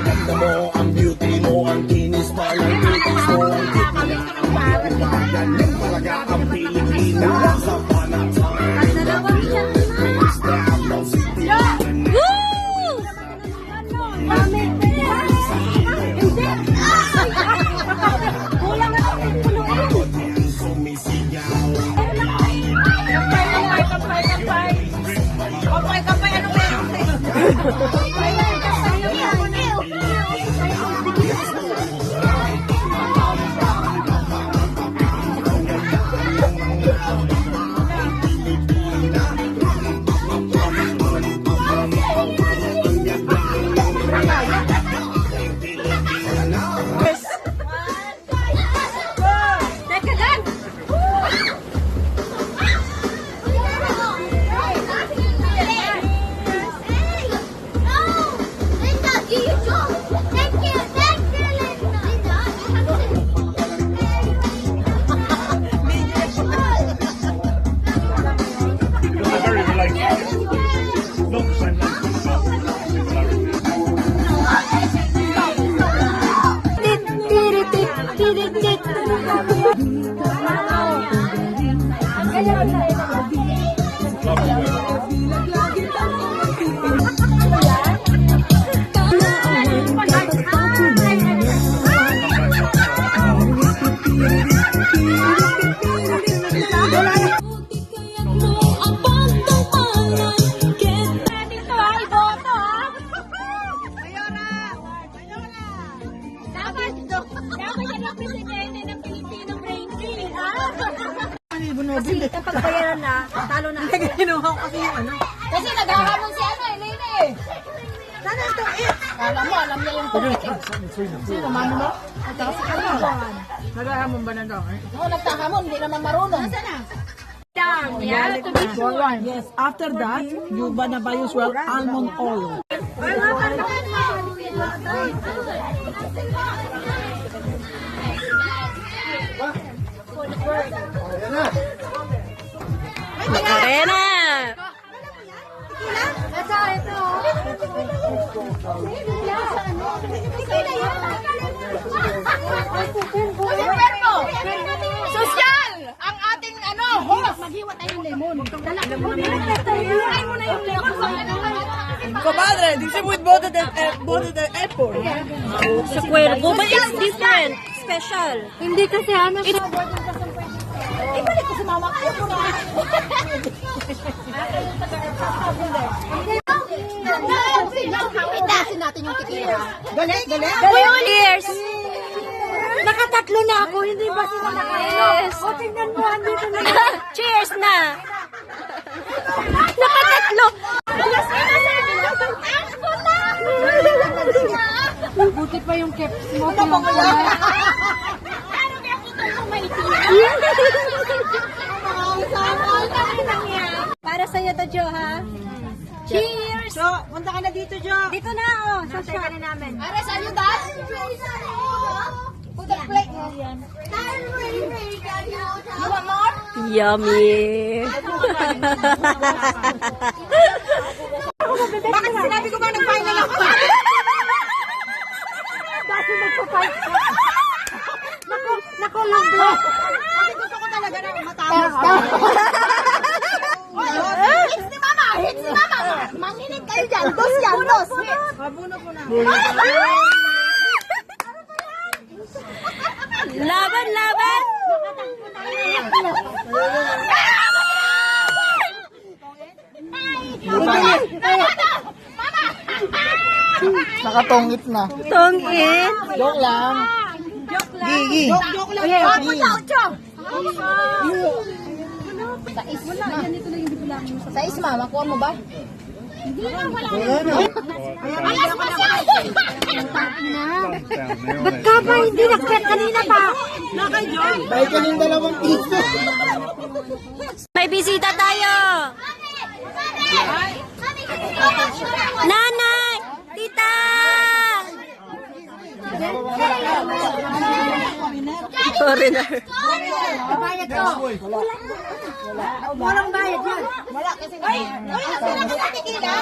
ganda mo, ang beauty mo, ang kinis pa ng kinis mo, ang galing talaga ang Pilipinas sa panatay. Kasi kapag bayaran na, talo na. Hindi, kinuha ko kasi yung ano. Kasi naghahamon si ano, Elena eh. Sana ito eh. Alam niya yung tubig eh. Sino, mano mo? Naghahamon ba na daw? Oo, nagtahamon, hindi naman marunong. Nasaan na? Yeah, to be sure. Yes, after that, you gonna buy as well almond oil. Macarena! Ito. Sosyal! Ang ating ano, host! Maghiwa tayong lemon. Dalaki mo na yung lemon. Comadre, this is with both of the airport. Sa cuervo, but it's different. Special. Hindi kasi ano siya. Ibalik ko si mama ko na. Itasin natin yung tikira. Galit. Cheers! Nakatatlo na ako, hindi ba sila nakainom? Yes. O, tingnan mo, andito na. Cheers na! Nakatatlo! Buti pa yung caps mo. Para sa'yo to, Jo, ha? Cheers! So, punta ka na dito, Jo. Dito na, oh. Sasya ka na namin. Para sa iyo, Das? Put the plate mo. You want more? Yummy! Bakit sinabi ko ba nag-final ako? Dati nagpa-fight. Naku, lunggo. Kasi gusto ko talaga na matapos. Hits ni Mama! Hits ni Mama! Manginig kayo dyan. Dos yan, dos. Mabuno ko na. Laban, laban! Nakatongit na. Tongit! Joke lang. Gigi. Joke lang. Sa isma, makuha mo ba? Ba't ka ba hindi nag-set kanina pa? Dahil ka yung 2 piso. May bisita tayo! Nanay! Tita! Foreigner. Bayad ko. Walang bayad yan. Wala kasi. Ay, wala sila kasi tikila.